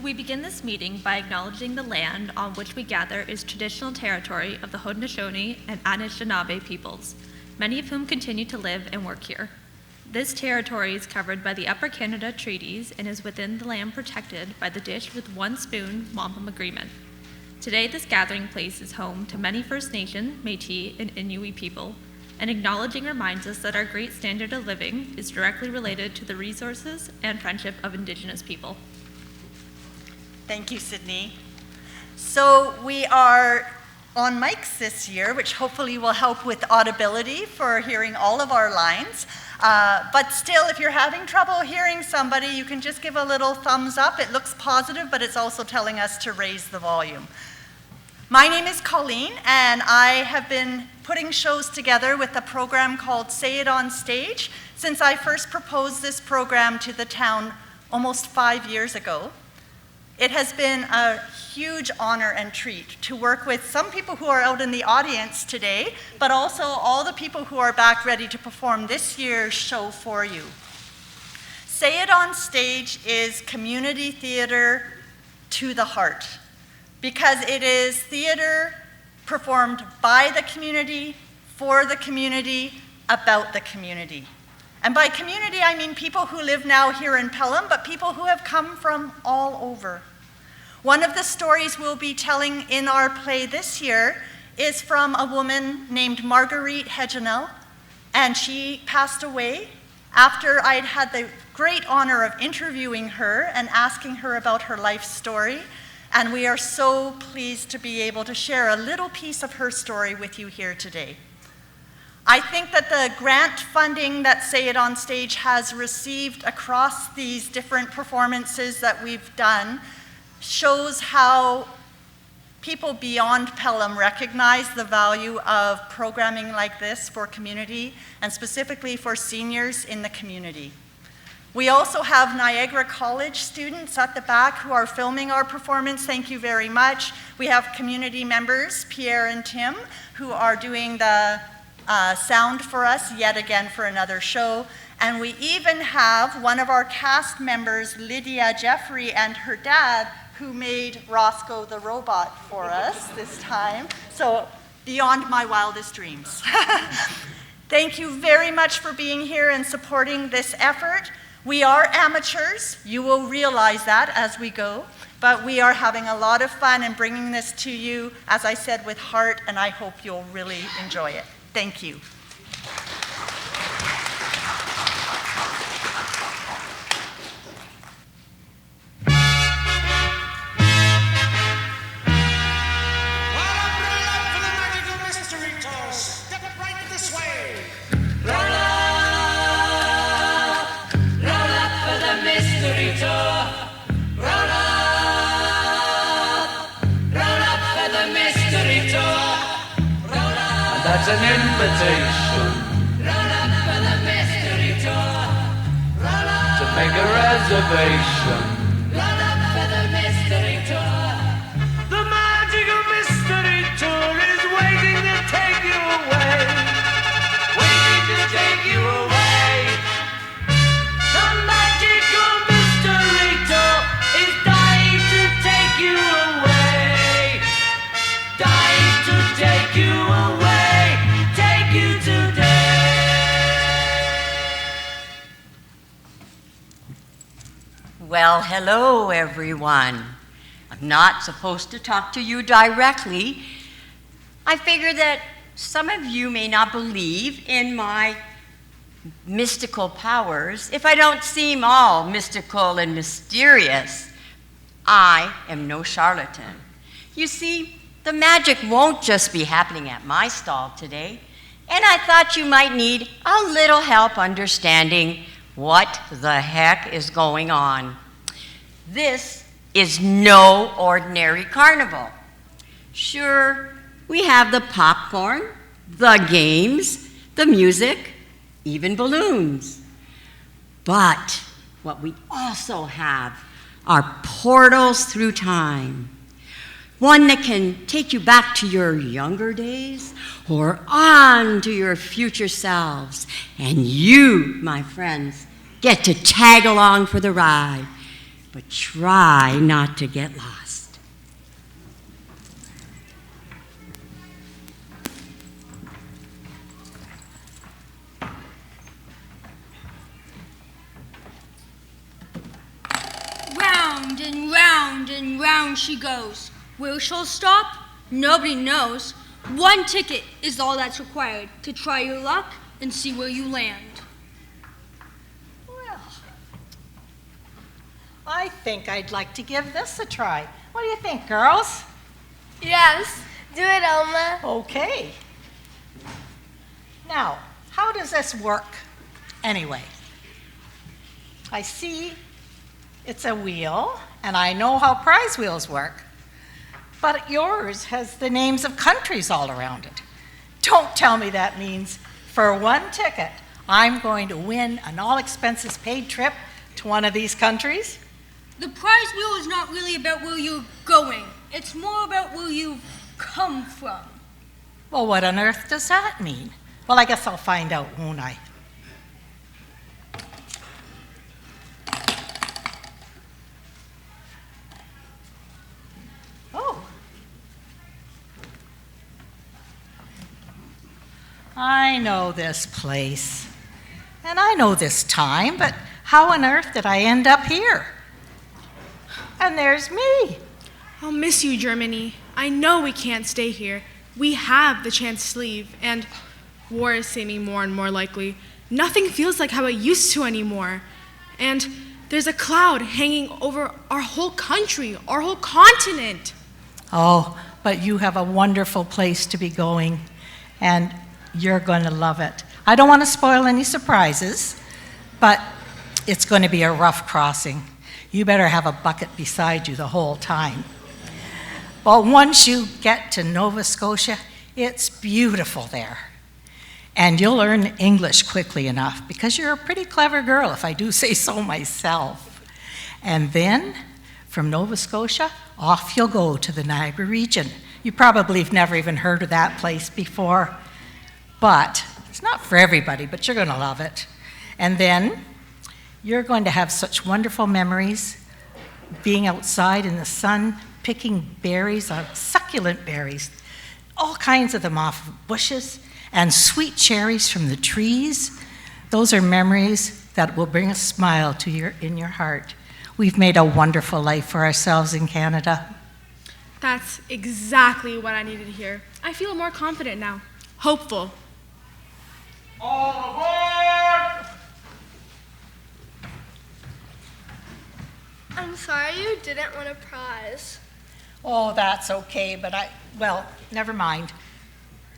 We begin this meeting by acknowledging the land on which we gather is traditional territory of the Haudenosaunee and Anishinaabe peoples, many of whom continue to live and work here. This territory is covered by the Upper Canada Treaties and is within the land protected by the Dish with One Spoon Wampum Agreement. Today, this gathering place is home to many First Nation, Métis, and Inuit people, and acknowledging reminds us that our great standard of living is directly related to the resources and friendship of Indigenous people. Thank you, Sydney. So we are on mics this year, which hopefully will help with audibility for hearing all of our lines. But still, if you're having trouble hearing somebody, you can just give a little thumbs up. It looks positive, but it's also telling us to raise the volume. My name is Colleen, and I have been putting shows together with a program called Say It On Stage since I first proposed this program to the town almost 5 years ago. It has been a huge honor and treat to work with some people who are out in the audience today, but also all the people who are back ready to perform this year's show for you. Say It On Stage is community theater to the heart, because it is theater performed by the community, for the community, about the community. And by community, I mean people who live now here in Pelham, but people who have come from all over. One of the stories we'll be telling in our play this year is from a woman named Marguerite Hegenel, and she passed away after I'd had the great honor of interviewing her and asking her about her life story. And we are so pleased to be able to share a little piece of her story with you here today. I think that the grant funding that Say It On Stage has received across these different performances that we've done shows how people beyond Pelham recognize the value of programming like this for community, and specifically for seniors in the community. We also have Niagara College students at the back who are filming our performance. Thank you very much. We have community members, Pierre and Tim, who are doing the sound for us yet again for another show. And we even have one of our cast members, Lydia Jeffrey, and her dad, who made Roscoe the robot for us this time. So beyond my wildest dreams. Thank you very much for being here and supporting this effort. We are amateurs. You will realize that as we go. But we are having a lot of fun and bringing this to you, as I said, with heart, and I hope you'll really enjoy it. Thank you. That's an invitation For the mystery tour. to make a reservation. For the mystery tour. The magical mystery tour is waiting to take you away. Waiting to take you away. The magical mystery tour is dying to take you away. Dying to take you away. Well, hello, everyone. I'm not supposed to talk to you directly. I figure that some of you may not believe in my mystical powers if I don't seem all mystical and mysterious. I am no charlatan. You see, the magic won't just be happening at my stall today, and I thought you might need a little help understanding what the heck is going on. This is no ordinary carnival. Sure, we have the popcorn, the games, the music, even balloons. But what we also have are portals through time. One that can take you back to your younger days or on to your future selves. And you, my friends, get to tag along for the ride. but try not to get lost. Round and round she goes. Where she'll stop, nobody knows. One ticket is all that's required to try your luck and see where you land. Well, I think I'd like to give this a try. What do you think, girls? Yes, do it, Alma. Okay. Now, how does this work anyway? I see it's a wheel, and I know how prize wheels work. But yours has the names of countries all around it. Don't tell me that means for one ticket, I'm going to win an all-expenses-paid trip to one of these countries? The prize wheel is not really about where you're going. It's more about where you've come from. Well, what on earth does that mean? Well, I guess I'll find out, won't I? Oh. I know this place. And I know this time, but how on earth did I end up here? And there's me. I'll miss you, Germany. I know we can't stay here. We have the chance to leave, and war is seeming more and more likely. Nothing feels like how it used to anymore. And there's a cloud hanging over our whole country, our whole continent. Oh, but you have a wonderful place to be going, and you're going to love it. I don't want to spoil any surprises, but it's going to be a rough crossing. You better have a bucket beside you the whole time. But once you get to Nova Scotia, it's beautiful there. And you'll learn English quickly enough because you're a pretty clever girl, if I do say so myself. And then, from Nova Scotia, off you'll go to the Niagara region. You probably have never even heard of that place before. But it's not for everybody, but you're going to love it. And then you're going to have such wonderful memories being outside in the sun, picking berries, succulent berries, all kinds of them off of bushes, and sweet cherries from the trees. Those are memories that will bring a smile to in your heart. We've made a wonderful life for ourselves in Canada. That's exactly what I needed to hear. I feel more confident now, hopeful. All aboard! I'm sorry you didn't win a prize. Oh, that's okay, but well, never mind.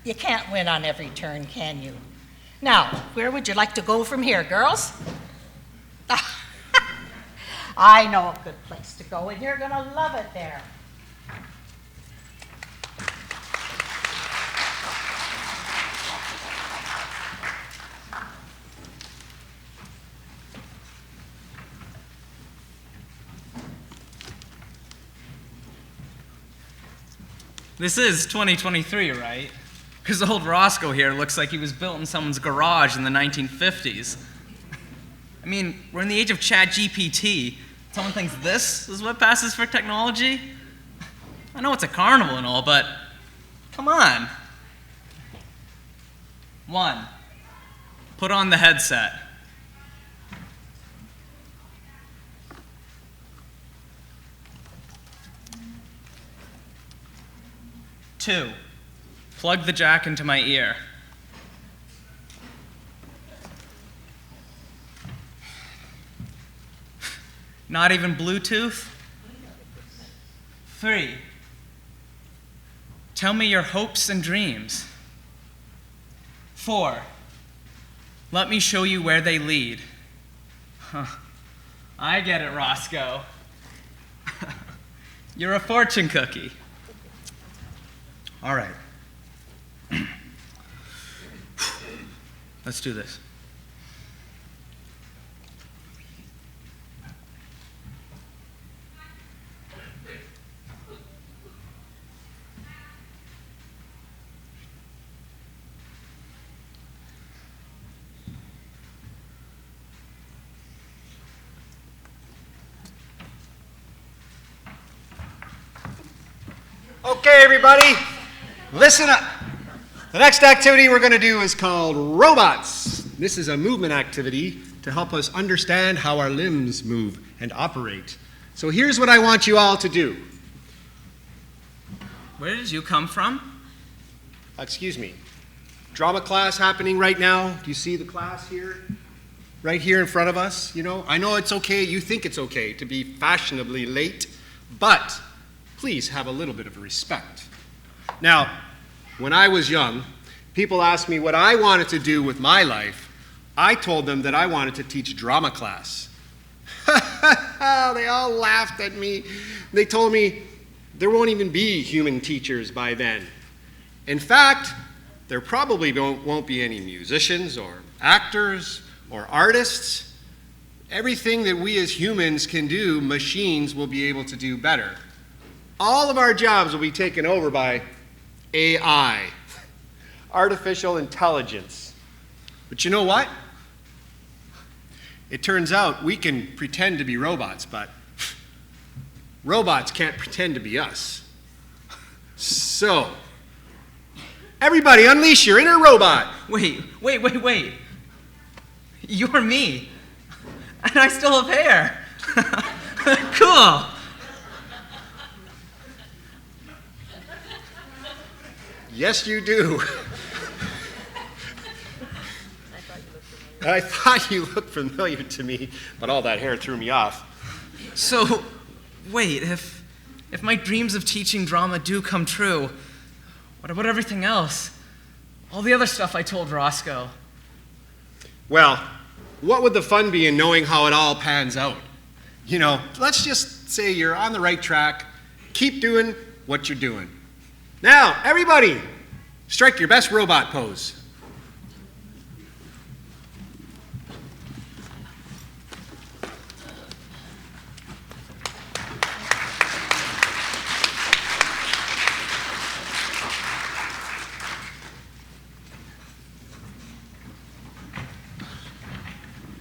You can't win on every turn, can you? Now, where would you like to go from here, girls? I know a good place to go, and you're going to love it there. This is 2023, right? Because old Roscoe here looks like he was built in someone's garage in the 1950s. I mean, we're in the age of ChatGPT. Someone thinks this is what passes for technology? I know it's a carnival and all, but come on. 1, put on the headset. 2, plug the jack into my ear. 'Not even Bluetooth? 3, tell me your hopes and dreams. 4, let me show you where they lead. Huh. I get it, Roscoe. You're a fortune cookie. All right. Let's do this. Okay, everybody, listen up. The next activity we're going to do is called robots. This is a movement activity to help us understand how our limbs move and operate. So here's what I want you all to do. Where did you come from? Excuse me. Drama class happening right now. Do you see the class here? Right here in front of us, you know? I know it's okay, you think it's okay to be fashionably late, but please have a little bit of respect. Now, when I was young, people asked me what I wanted to do with my life. I told them that I wanted to teach drama class. They all laughed at me. They told me there won't even be human teachers by then. In fact, there probably won't be any musicians or actors or artists. Everything that we as humans can do, machines will be able to do better. All of our jobs will be taken over by AI, artificial intelligence. But you know what? It turns out we can pretend to be robots, but robots can't pretend to be us. So, everybody unleash your inner robot. Wait. You're me. And I still have hair. Cool. Yes, you do. I thought you looked familiar to me, but all that hair threw me off. So, wait, if my dreams of teaching drama do come true, what about everything else? All the other stuff I told Roscoe. Well, what would the fun be in knowing how it all pans out? You know, let's just say you're on the right track. Keep doing what you're doing. Now, everybody, strike your best robot pose.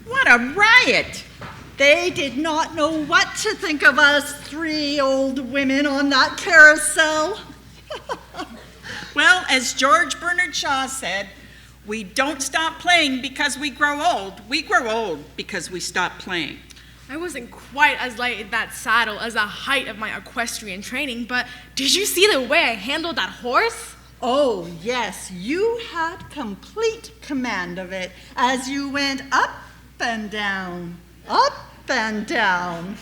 What a riot! They did not know what to think of us three old women on that carousel. Well, as George Bernard Shaw said, we don't stop playing because we grow old. We grow old because we stop playing. I wasn't quite as light in that saddle as the height of my equestrian training, but did you see the way I handled that horse? Oh, yes, you had complete command of it as you went up and down, up and down.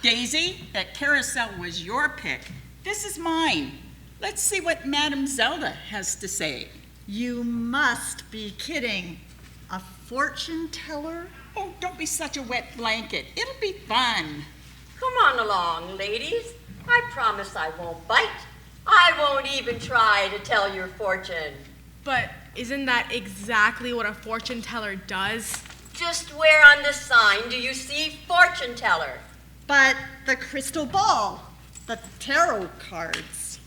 Daisy, that carousel was your pick. This is mine. Let's see what Madame Zelda has to say. You must be kidding. A fortune teller? Oh, don't be such a wet blanket. It'll be fun. Come on along, ladies. I promise I won't bite. I won't even try to tell your fortune. But isn't that exactly what a fortune teller does? Just where on the sign do you see fortune teller? But the crystal ball, the tarot cards.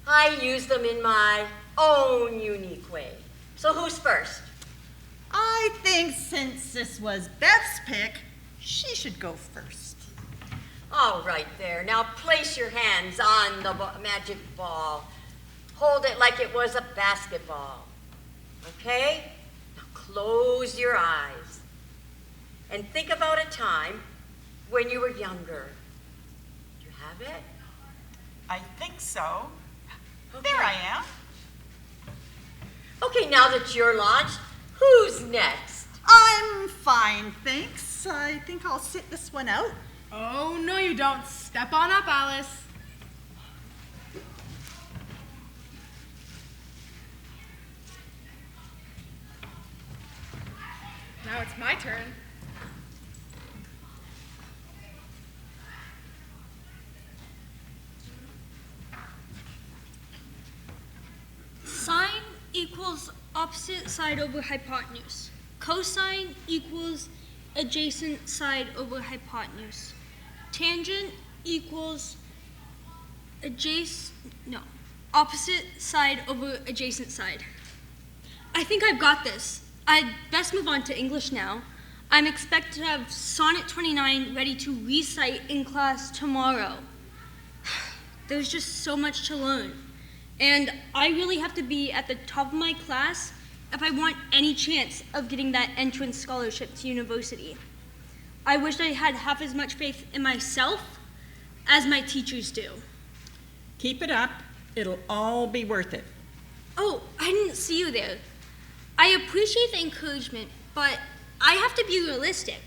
I use them in my own unique way. So who's first? I think since this was Beth's pick, she should go first. All right there. Now place your hands on the magic ball. Hold it like it was a basketball. Okay? Now close your eyes. And think about a time when you were younger. Do you have it? I think so. Okay. There I am. Okay, now that you're launched, who's next? I'm fine, thanks. I think I'll sit this one out. Oh, no you don't. Step on up, Alice. Now it's my turn. Sine equals opposite side over hypotenuse. Cosine equals adjacent side over hypotenuse. Tangent equals opposite side over adjacent side. I think I've got this. I'd best move on to English now. I'm expected to have Sonnet 29 ready to recite in class tomorrow. there's just so much to learn. And I really have to be at the top of my class if I want any chance of getting that entrance scholarship to university. I wish I had half as much faith in myself as my teachers do. Keep it up. It'll all be worth it. Oh, I didn't see you there. I appreciate the encouragement, but I have to be realistic.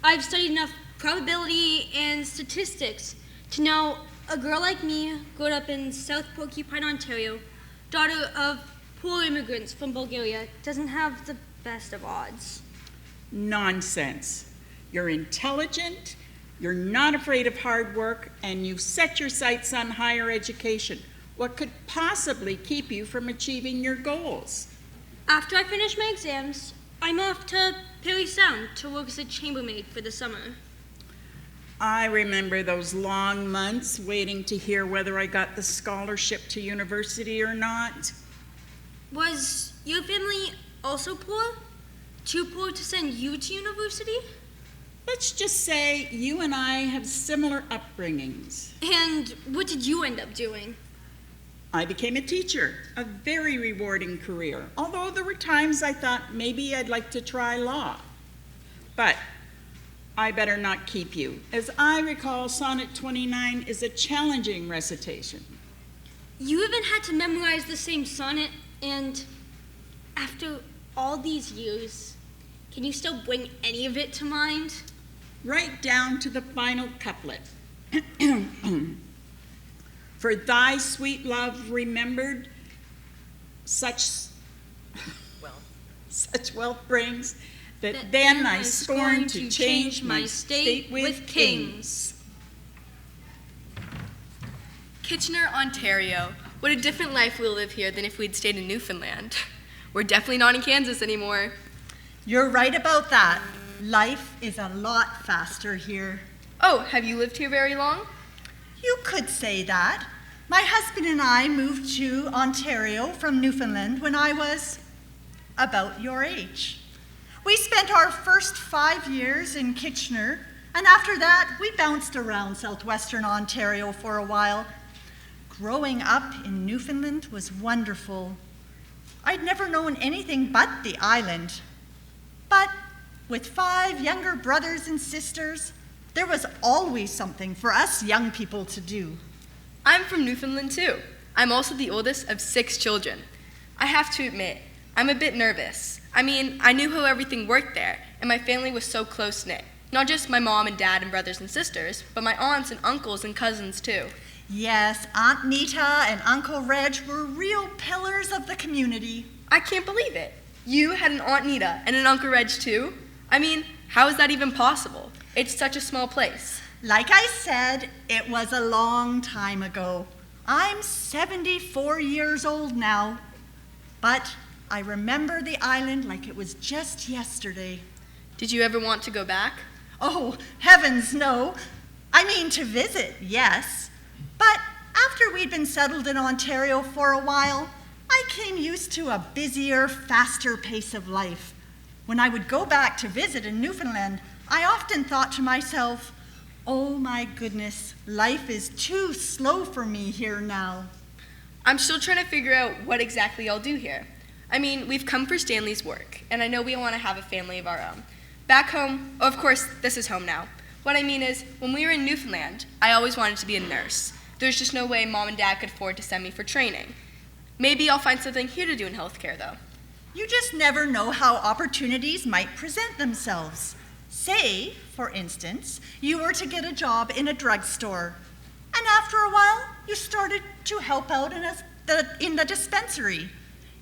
I've studied enough probability and statistics to know a girl like me, grew up in South Porcupine, Ontario, daughter of poor immigrants from Bulgaria, doesn't have the best of odds. Nonsense. You're intelligent, you're not afraid of hard work, and you've set your sights on higher education. What could possibly keep you from achieving your goals? After I finish my exams, I'm off to Parry Sound to work as a chambermaid for the summer. I remember those long months waiting to hear whether I got the scholarship to university or not. Was your family also poor? Too poor to send you to university? Let's just say you and I have similar upbringings. And what did you end up doing? I became a teacher, a very rewarding career, although there were times I thought maybe I'd like to try law. But I better not keep you. As I recall, Sonnet 29 is a challenging recitation. You even had to memorize the same sonnet, and after all these years, can you still bring any of it to mind? Right down to the final couplet. For thy sweet love remembered, such wealth brings, that then I scorn to change my state with kings. Kitchener, Ontario. What a different life we'll live here than if we'd stayed in Newfoundland. We're definitely not in Kansas anymore. You're right about that. Life is a lot faster here. Oh, have you lived here very long? You could say that. My husband and I moved to Ontario from Newfoundland when I was about your age. We spent our first 5 years in Kitchener, and after that, we bounced around southwestern Ontario for a while. Growing up in Newfoundland was wonderful. I'd never known anything but the island. But with 5 younger brothers and sisters, there was always something for us young people to do. I'm from Newfoundland too. I'm also the oldest of 6 children. I have to admit, I'm a bit nervous. I mean, I knew how everything worked there, and my family was so close-knit. Not just my mom and dad and brothers and sisters, but my aunts and uncles and cousins too. Yes, Aunt Nita and Uncle Reg were real pillars of the community. I can't believe it. You had an Aunt Nita and an Uncle Reg too? I mean, how is that even possible? It's such a small place. Like I said, it was a long time ago. I'm 74 years old now, but I remember the island like it was just yesterday. Did you ever want to go back? Oh, heavens no. I mean, to visit, yes. But after we'd been settled in Ontario for a while, I came used to a busier, faster pace of life. When I would go back to visit in Newfoundland, I often thought to myself, oh my goodness, life is too slow for me here now. I'm still trying to figure out what exactly I'll do here. I mean, we've come for Stanley's work, and I know we want to have a family of our own. Back home, of course, this is home now. What I mean is, when we were in Newfoundland, I always wanted to be a nurse. There's just no way Mom and Dad could afford to send me for training. Maybe I'll find something here to do in healthcare, though. You just never know how opportunities might present themselves. Say, for instance, you were to get a job in a drugstore, and after a while, you started to help out in the dispensary.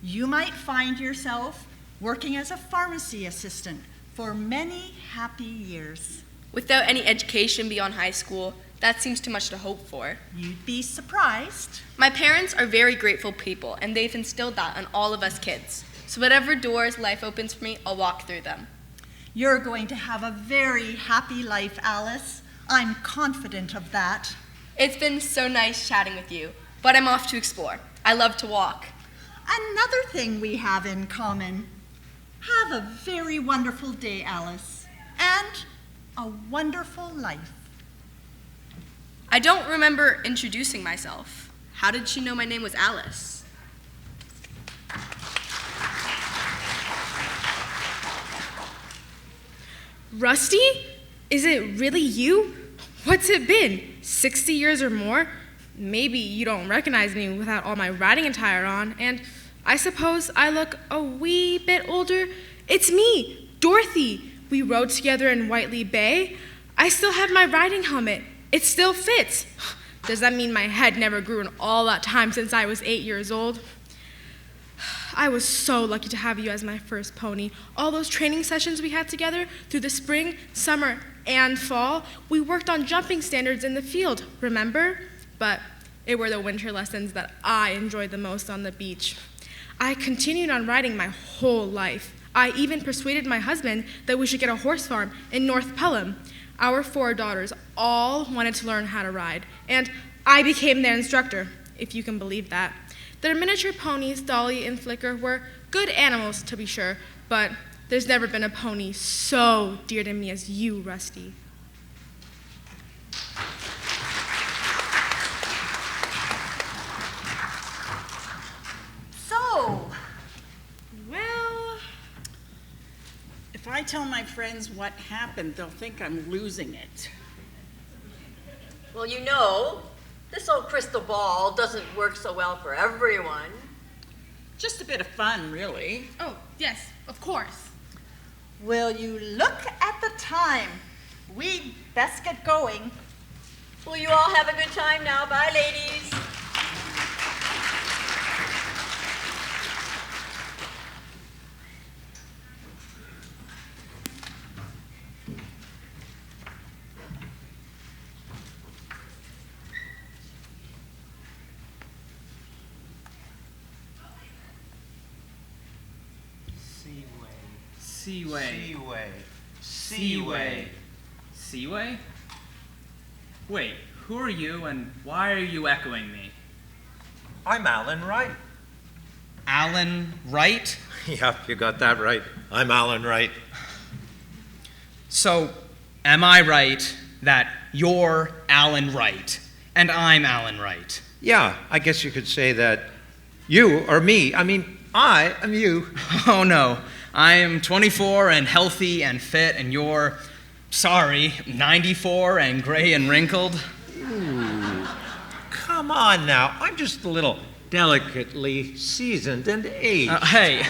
You might find yourself working as a pharmacy assistant for many happy years. Without any education beyond high school, that seems too much to hope for. You'd be surprised. My parents are very grateful people, and they've instilled that on all of us kids. So whatever doors life opens for me, I'll walk through them. You're going to have a very happy life, Alice. I'm confident of that. It's been so nice chatting with you, but I'm off to explore. I love to walk. Another thing we have in common. Have a very wonderful day, Alice, and a wonderful life. I don't remember introducing myself. How did she know my name was Alice? Rusty? Is it really you? What's it been? 60 years or more? Maybe you don't recognize me without all my riding attire on, and I suppose I look a wee bit older. It's me, Dorothy. We rode together in Whiteley Bay. I still have my riding helmet. It still fits. Does that mean my head never grew in all that time since I was 8 years old? I was so lucky to have you as my first pony. All those training sessions we had together through the spring, summer, and fall, we worked on jumping standards in the field, remember? But it were the winter lessons that I enjoyed the most on the beach. I continued on riding my whole life. I even persuaded my husband that we should get a horse farm in North Pelham. Our 4 daughters all wanted to learn how to ride, and I became their instructor, if you can believe that. Their miniature ponies, Dolly and Flicker, were good animals, to be sure, but there's never been a pony so dear to me as you, Rusty. So, Well, if I tell my friends what happened, they'll think I'm losing it. Well, you know, this old crystal ball doesn't work so well for everyone. Just a bit of fun, really. Oh, yes, of course. will you look at the time? We best get going. Will you all have a good time now? Bye, ladies. Seaway. Seaway. Seaway. Seaway? Wait, who are you and why are you echoing me? I'm Alan Wright. Alan Wright? Yep, you got that right. I'm Alan Wright. So, am I right that you're Alan Wright and I'm Alan Wright? Yeah, I guess you could say that you are me. I mean, I am you. Oh no, I am 24 and healthy and fit, and you're, sorry, 94 and gray and wrinkled. Ooh, come on now. I'm just a little delicately seasoned and aged. Hey,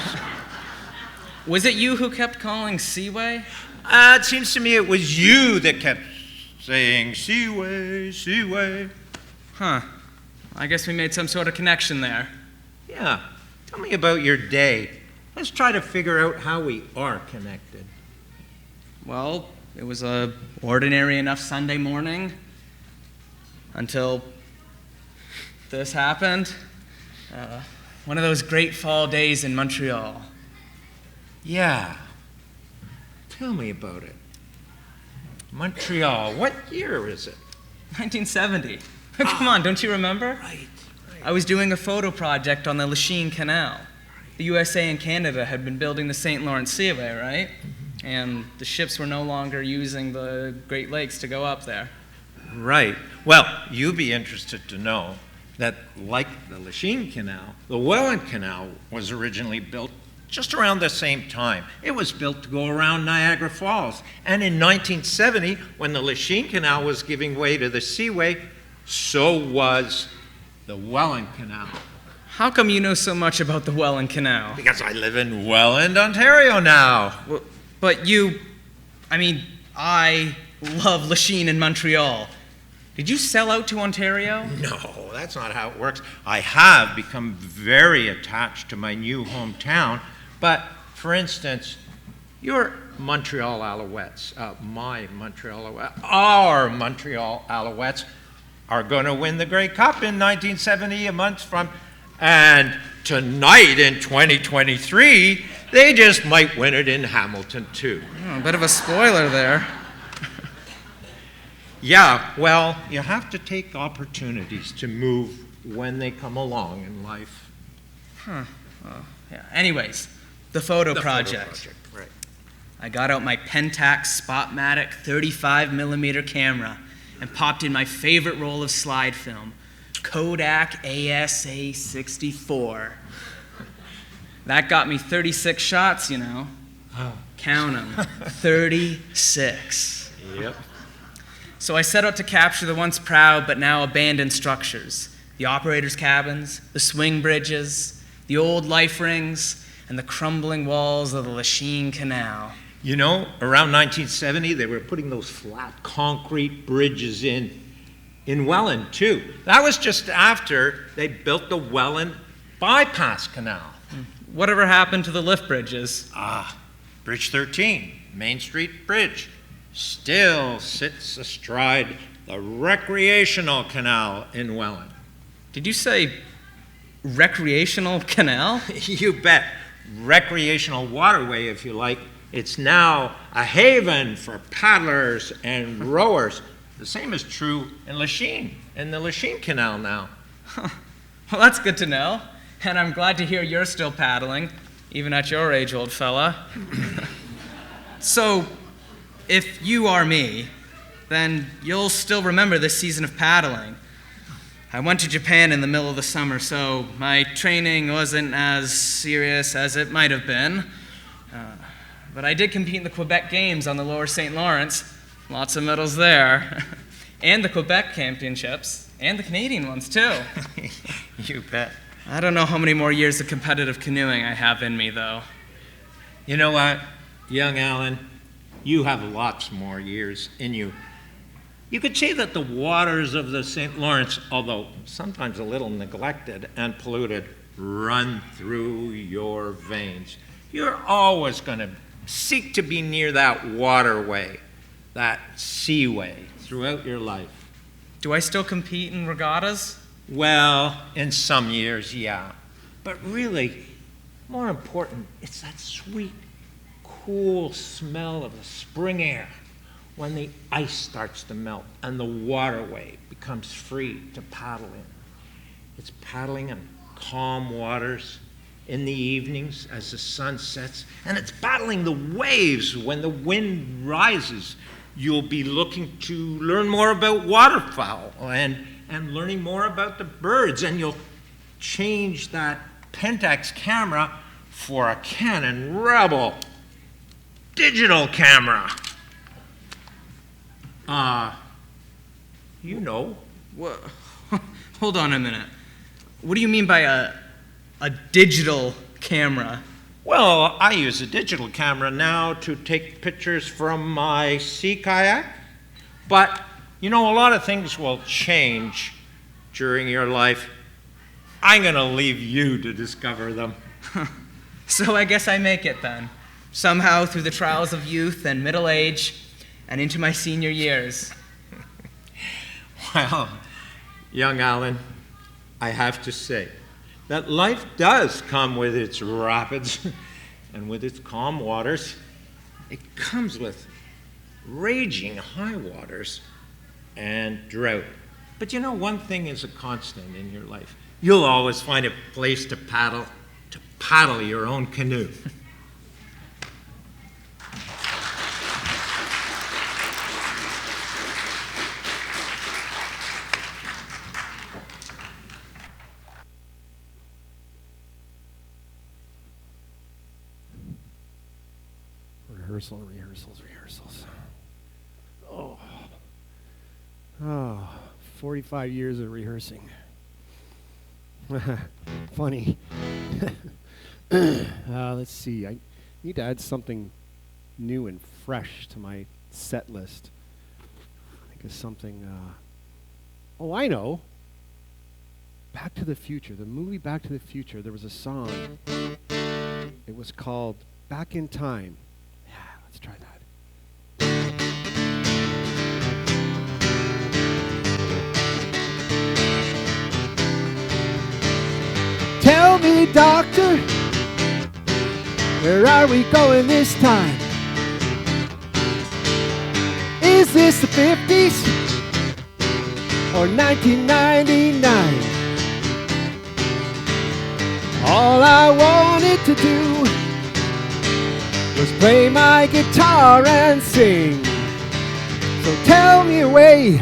was it you who kept calling Seaway? It seems to me it was you that kept saying Seaway, Seaway. Huh. I guess we made some sort of connection there. Yeah. Tell me about your day. Let's try to figure out how we are connected. Well, it was a ordinary enough Sunday morning until this happened. One of those great fall days in Montreal. Yeah. Tell me about it. Montreal, what year is it? 1970. Come on, don't you remember? Right. I was doing a photo project on the Lachine Canal. The USA and Canada had been building the St. Lawrence Seaway, right? Mm-hmm. And the ships were no longer using the Great Lakes to go up there. Right. Well, you'd be interested to know that, like the Lachine Canal, the Welland Canal was originally built just around the same time. It was built to go around Niagara Falls. And in 1970, when the Lachine Canal was giving way to the Seaway, so was the Welland Canal. How come you know so much about the Welland Canal? Because I live in Welland, Ontario now. Well, but I love Lachine and Montreal. Did you sell out to Ontario? No, that's not how it works. I have become very attached to my new hometown, but for instance, your Montreal Alouettes, my Montreal Alouettes, our Montreal Alouettes are going to win the Grey Cup in 1970, a month from, and tonight in 2023, they just might win it in Hamilton too. Oh, a bit of a spoiler there. Yeah, well, you have to take opportunities to move when they come along in life. Huh. Oh, yeah. Anyways, the photo project. Right. I got out my Pentax Spotmatic 35mm camera, and popped in my favorite roll of slide film, Kodak ASA 64. That got me 36 shots, you know. Count them, 36. Yep. So I set out to capture the once proud but now abandoned structures, the operators' cabins, the swing bridges, the old life rings, and the crumbling walls of the Lachine Canal. You know, around 1970, they were putting those flat concrete bridges in Welland, too. That was just after they built the Welland Bypass Canal. Whatever happened to the lift bridges? Bridge 13, Main Street Bridge, still sits astride the recreational canal in Welland. Did you say recreational canal? You bet. Recreational waterway, if you like. It's now a haven for paddlers and rowers. The same is true in Lachine, in the Lachine Canal now. Well, that's good to know. And I'm glad to hear you're still paddling, even at your age, old fella. So, if you are me, then you'll still remember this season of paddling. I went to Japan in the middle of the summer, so my training wasn't as serious as it might have been. But I did compete in the Quebec Games on the Lower St. Lawrence. Lots of medals there. And the Quebec Championships, and the Canadian ones, too. You bet. I don't know how many more years of competitive canoeing I have in me, though. You know what, young Alan? You have lots more years in you. You could say that the waters of the St. Lawrence, although sometimes a little neglected and polluted, run through your veins. You're always going to seek to be near that waterway, that seaway, throughout your life. Do I still compete in regattas? Well, in some years, yeah. But really, more important, it's that sweet, cool smell of the spring air when the ice starts to melt and the waterway becomes free to paddle in. It's paddling in calm waters in the evenings as the sun sets, and it's battling the waves when the wind rises. You'll be looking to learn more about waterfowl and learning more about the birds, and you'll change that Pentax camera for a Canon Rebel digital camera. You know. What? Hold on a minute. What do you mean by a digital camera? Well, I use a digital camera now to take pictures from my sea kayak. But, you know, a lot of things will change during your life. I'm going to leave you to discover them. So I guess I make it then. Somehow through the trials of youth and middle age and into my senior years. Well, young Alan, I have to say that life does come with its rapids and with its calm waters. It comes with raging high waters and drought. But you know, one thing is a constant in your life. You'll always find a place to paddle your own canoe. Rehearsals. Oh, 45 years of rehearsing. Funny. Let's see. I need to add something new and fresh to my set list. Think of something. Oh, I know. Back to the Future. The movie Back to the Future. There was a song. It was called Back in Time. Yeah, let's try that. Tell me, doctor, where are we going this time? Is this the 50s or 1999? All I wanted to do was play my guitar and sing. So tell me a way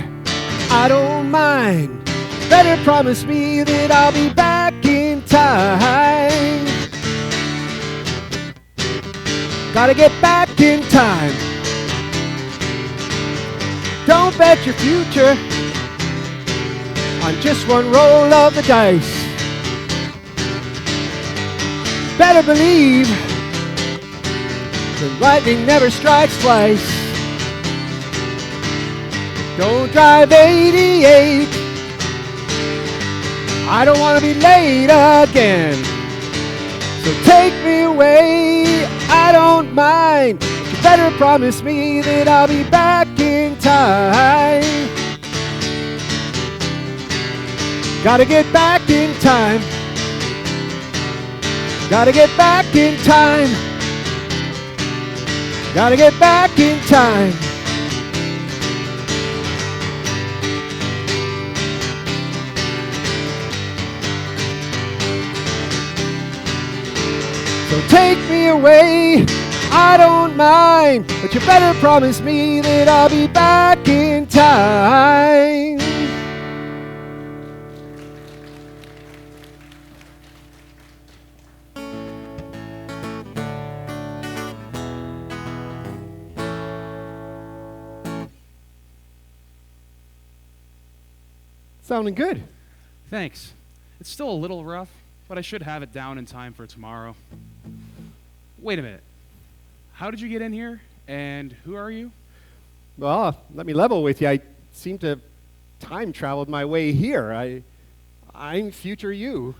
I don't mind. Better promise me that I'll be back in time. Gotta get back in time. Don't bet your future on just one roll of the dice. Better believe that lightning never strikes twice. Don't drive 88. I don't want to be late again. So take me away, I don't mind. You better promise me that I'll be back in time. Gotta get back in time. Gotta get back in time. Gotta get back in time. So take me away, I don't mind, but you better promise me that I'll be back in time. Sounding good. Thanks. It's still a little rough, but I should have it down in time for tomorrow. Wait a minute. How did you get in here? And who are you? Well, let me level with you. I seem to have time traveled my way here. I'm future you.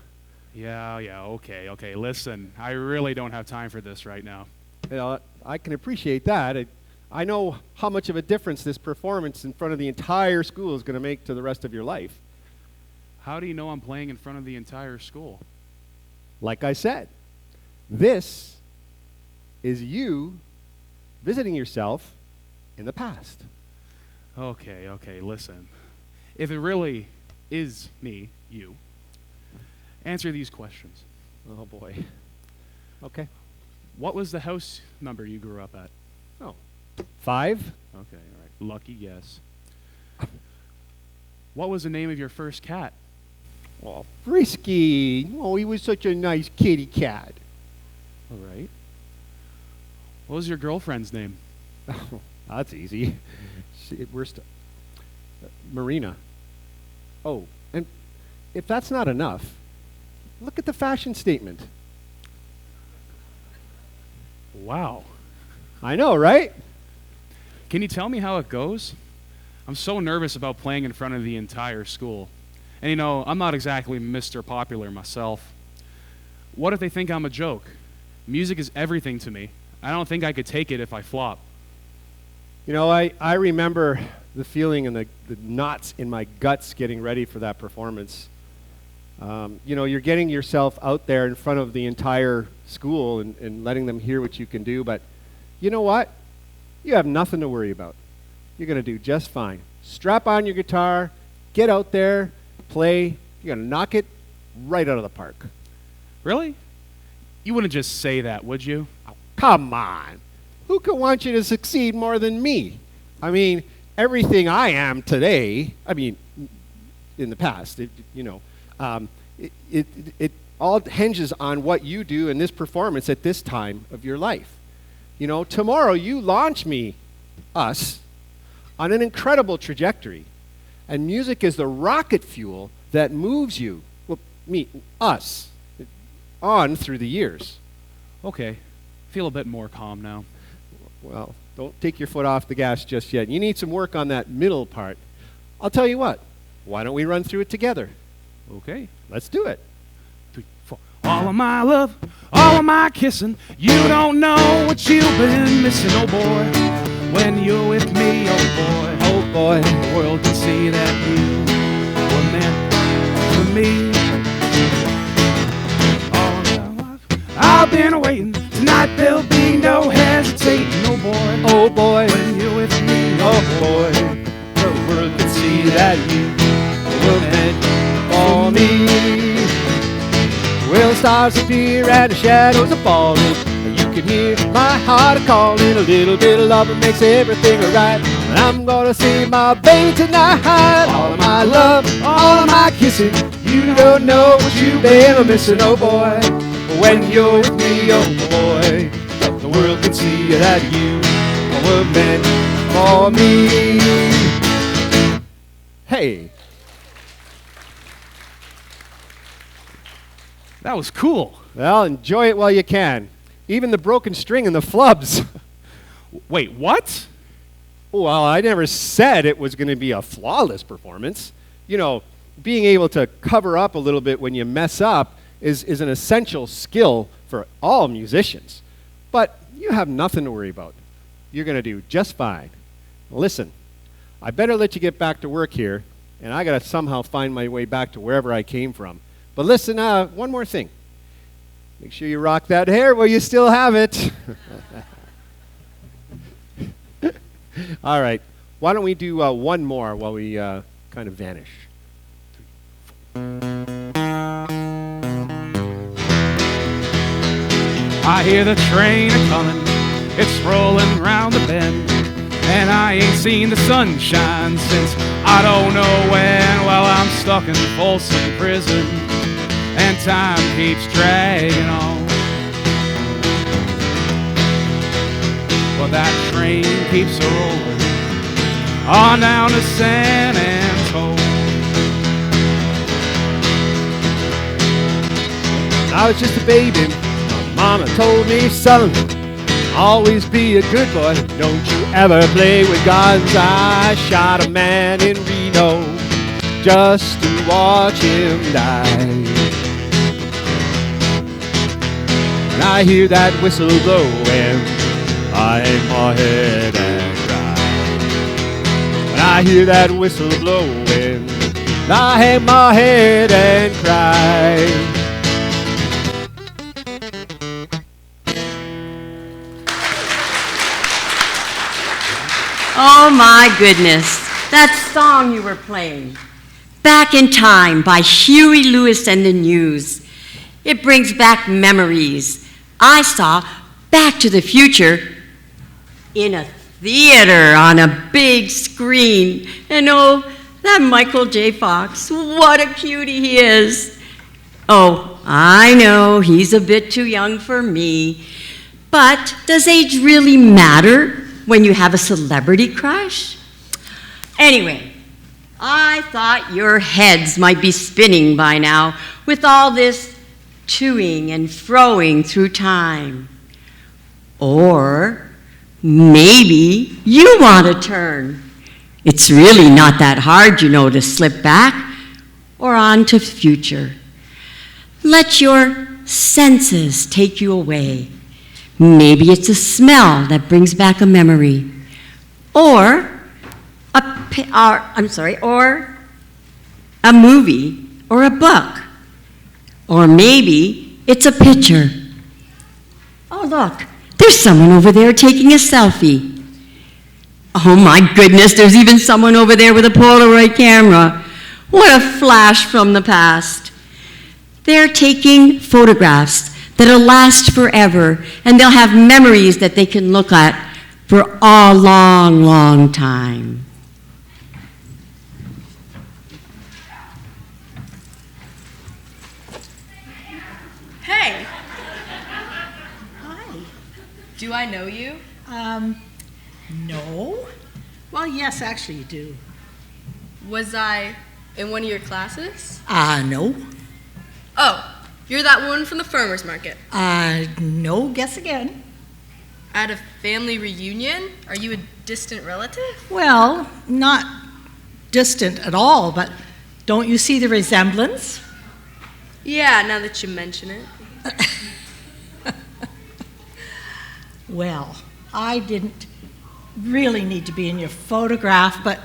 Yeah, okay. Listen, I really don't have time for this right now. You know, I can appreciate that. I know how much of a difference this performance in front of the entire school is going to make to the rest of your life. How do you know I'm playing in front of the entire school? Like I said, this is you visiting yourself in the past. Okay, listen. If it really is me, you, answer these questions. Oh boy. Okay. What was the house number you grew up at? Oh, 5. Okay, all right. Lucky guess. What was the name of your first cat? Oh, Frisky. Oh, he was such a nice kitty cat. All right. What was your girlfriend's name? Oh, that's easy. Marina. Oh, and if that's not enough, look at the fashion statement. Wow. I know, right? Can you tell me how it goes? I'm so nervous about playing in front of the entire school. And you know, I'm not exactly Mr. Popular myself. What if they think I'm a joke? Music is everything to me. I don't think I could take it if I flop. You know, I remember the feeling and the knots in my guts getting ready for that performance. You know, you're getting yourself out there in front of the entire school and letting them hear what you can do, but you know what? You have nothing to worry about. You're going to do just fine. Strap on your guitar, get out there, play. You're going to knock it right out of the park. Really? You wouldn't just say that, would you? Oh, come on. Who could want you to succeed more than me? I mean, everything I am today, I mean, in the past, it all hinges on what you do in this performance at this time of your life. You know, tomorrow you launch us, on an incredible trajectory. And music is the rocket fuel that moves you, us, on through the years. Okay. Feel a bit more calm now. Well, don't take your foot off the gas just yet. You need some work on that middle part. I'll tell you what. Why don't we run through it together? Okay. Let's do it. 3, 4. All of my love, all of my kissing, you don't know what you've been missing, oh boy. When you're with me, oh boy, the world can see that you were meant for me. I've been waiting, tonight there'll be no hesitating, oh boy, when you're with me, oh boy, the world can see that you were meant for me. Well, the stars appear and the shadows are falling. You can hear my heart calling. A little bit of love makes everything alright. And I'm gonna see my baby tonight. All of my love, all of my kissing. You don't know what you've been missing, oh boy. When you're with me, oh boy, the world can see that you were meant for me. Hey. That was cool. Well, enjoy it while you can. Even the broken string and the flubs. Wait, what? Well, I never said it was going to be a flawless performance. You know, being able to cover up a little bit when you mess up is an essential skill for all musicians. But you have nothing to worry about. You're going to do just fine. Listen, I better let you get back to work here, and I got to somehow find my way back to wherever I came from. But listen, one more thing. Make sure you rock that hair while you still have it. All right. Why don't we do one more while we kind of vanish? I hear the train a-comin', it's rolling round the bend, and I ain't seen the sunshine since I don't know when. Well, I'm stuck in Folsom Prison, and time keeps dragging on. Well, that train keeps a-rolling on down to San Antone. I was just a baby. Mama told me, son, always be a good boy. Don't you ever play with guns. I shot a man in Reno just to watch him die. And I hear that whistle blowing, I hang my head and cry. And I hear that whistle blowing, I hang my head and cry. Oh my goodness, that song you were playing, Back in Time by Huey Lewis and the News. It brings back memories. I saw Back to the Future in a theater on a big screen. And oh, that Michael J. Fox, what a cutie he is. Oh, I know he's a bit too young for me, but does age really matter when you have a celebrity crush? Anyway, I thought your heads might be spinning by now with all this toing and froing through time. Or maybe you want to turn. It's really not that hard, you know, to slip back or on to the future. Let your senses take you away. Maybe it's a smell that brings back a memory, or a movie, or a book, or maybe it's a picture. Oh, look, there's someone over there taking a selfie. Oh my goodness, there's even someone over there with a Polaroid camera. What a flash from the past. They're taking photographs that'll last forever, and they'll have memories that they can look at for a long, long time. Hey! Hi. Do I know you? No. Well, yes, actually you do. Was I in one of your classes? No. Oh, you're that woman from the farmer's market. No, guess again. At a family reunion? Are you a distant relative? Well, not distant at all, but don't you see the resemblance? Yeah, now that you mention it. Well, I didn't really need to be in your photograph, but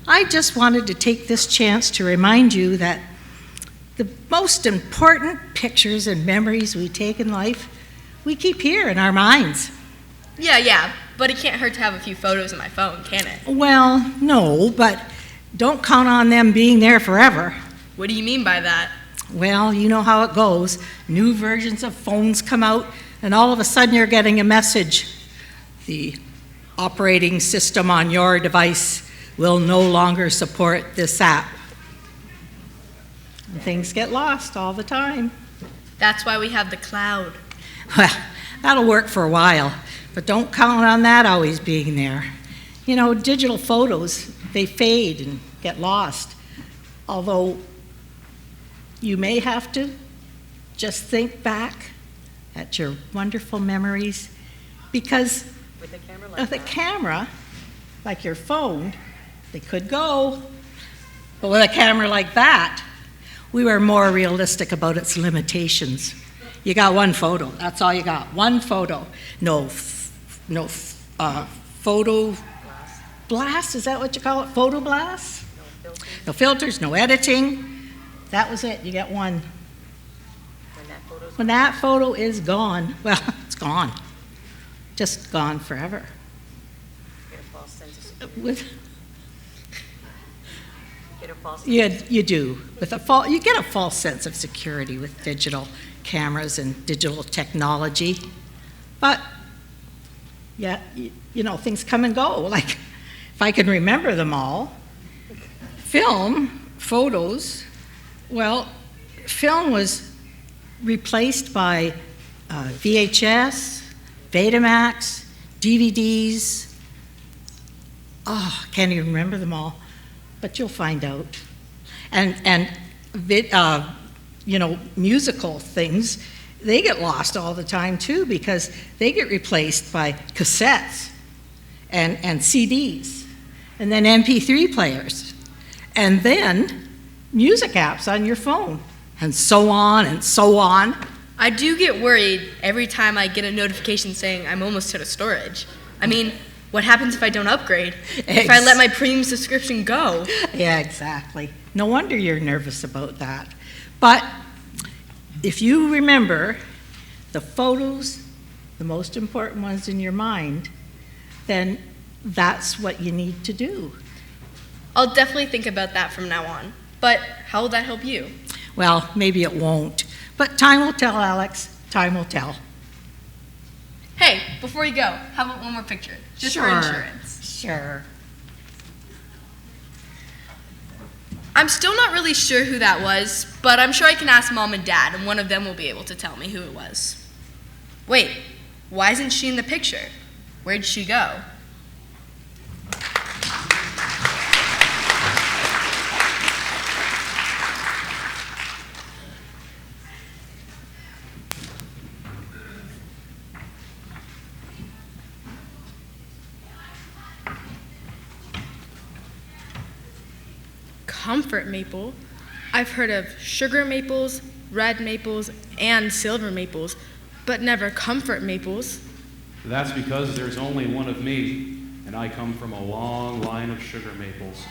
I just wanted to take this chance to remind you that the most important pictures and memories we take in life, we keep here in our minds. Yeah, but it can't hurt to have a few photos in my phone, can it? Well, no, but don't count on them being there forever. What do you mean by that? Well, you know how it goes. New versions of phones come out, and all of a sudden you're getting a message. The operating system on your device will no longer support this app. And things get lost all the time. That's why we have the cloud. Well, that'll work for a while, but don't count on that always being there. You know, digital photos, they fade and get lost. Although you may have to just think back at your wonderful memories, because with a camera like your phone, they could go. But with a camera like that, we were more realistic about its limitations. You got one photo, that's all you got, one photo. No photo blast, is that what you call it? Photo blast? No filters, no editing. That was it, you get one. When that photo is gone, well, it's gone. Just gone forever. You do. You get a false sense of security with digital cameras and digital technology. But, yeah, you know, things come and go. Like, if I can remember them all, film, photos, well, film was replaced by VHS, Betamax, DVDs. Oh, I can't even remember them all, but you'll find out. And you know, musical things, they get lost all the time too, because they get replaced by cassettes and CDs, and then MP3 players, and then music apps on your phone, and so on and so on. I do get worried every time I get a notification saying I'm almost out of storage. I mean, what happens if I don't upgrade? If I let my premium subscription go? Yeah, exactly. No wonder you're nervous about that. But if you remember the photos, the most important ones in your mind, then that's what you need to do. I'll definitely think about that from now on. But how will that help you? Well, maybe it won't. But time will tell, Alex. Time will tell. Hey, before you go, how about one more picture? Just for insurance. Sure. I'm still not really sure who that was, but I'm sure I can ask Mom and Dad, and one of them will be able to tell me who it was. Wait, why isn't she in the picture? Where'd she go? Comfort maple? I've heard of sugar maples, red maples, and silver maples, but never comfort maples. That's because there's only one of me, and I come from a long line of sugar maples.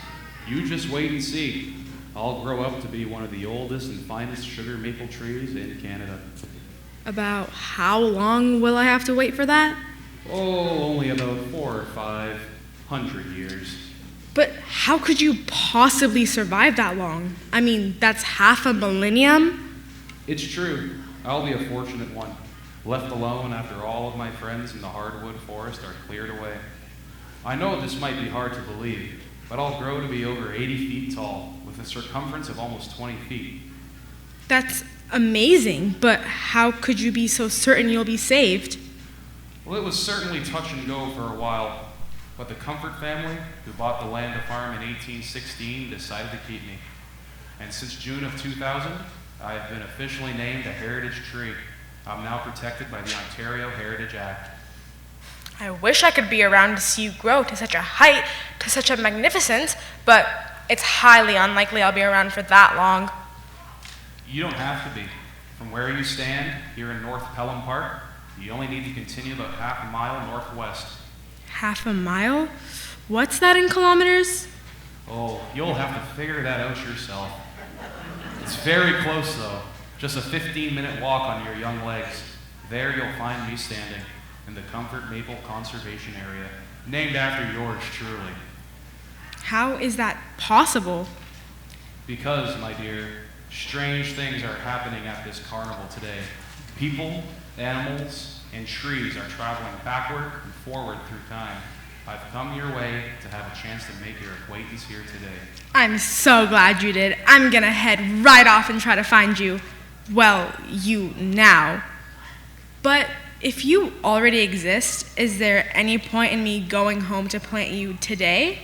You just wait and see. I'll grow up to be one of the oldest and finest sugar maple trees in Canada. About how long will I have to wait for that? Oh, only about 400 or 500 years. But how could you possibly survive that long? I mean, that's half a millennium? It's true. I'll be a fortunate one, left alone after all of my friends in the hardwood forest are cleared away. I know this might be hard to believe, but I'll grow to be over 80 feet tall, with a circumference of almost 20 feet. That's amazing, but how could you be so certain you'll be saved? Well, it was certainly touch and go for a while, but the Comfort family, who bought the land to farm in 1816, decided to keep me. And since June of 2000, I have been officially named a heritage tree. I'm now protected by the Ontario Heritage Act. I wish I could be around to see you grow to such a height, to such a magnificence, but it's highly unlikely I'll be around for that long. You don't have to be. From where you stand, here in North Pelham Park, you only need to continue about half a mile northwest. Half a mile? What's that in kilometers? Oh, you'll have to figure that out yourself. It's very close, though. Just a 15-minute walk on your young legs. There you'll find me standing in the Comfort Maple Conservation Area, named after yours truly. How is that possible? Because, my dear, strange things are happening at this carnival today. People, animals, and trees are traveling backward and forward through time. I've come your way to have a chance to make your acquaintance here today. I'm so glad you did. I'm gonna head right off and try to find you. Well, you now. But if you already exist, is there any point in me going home to plant you today?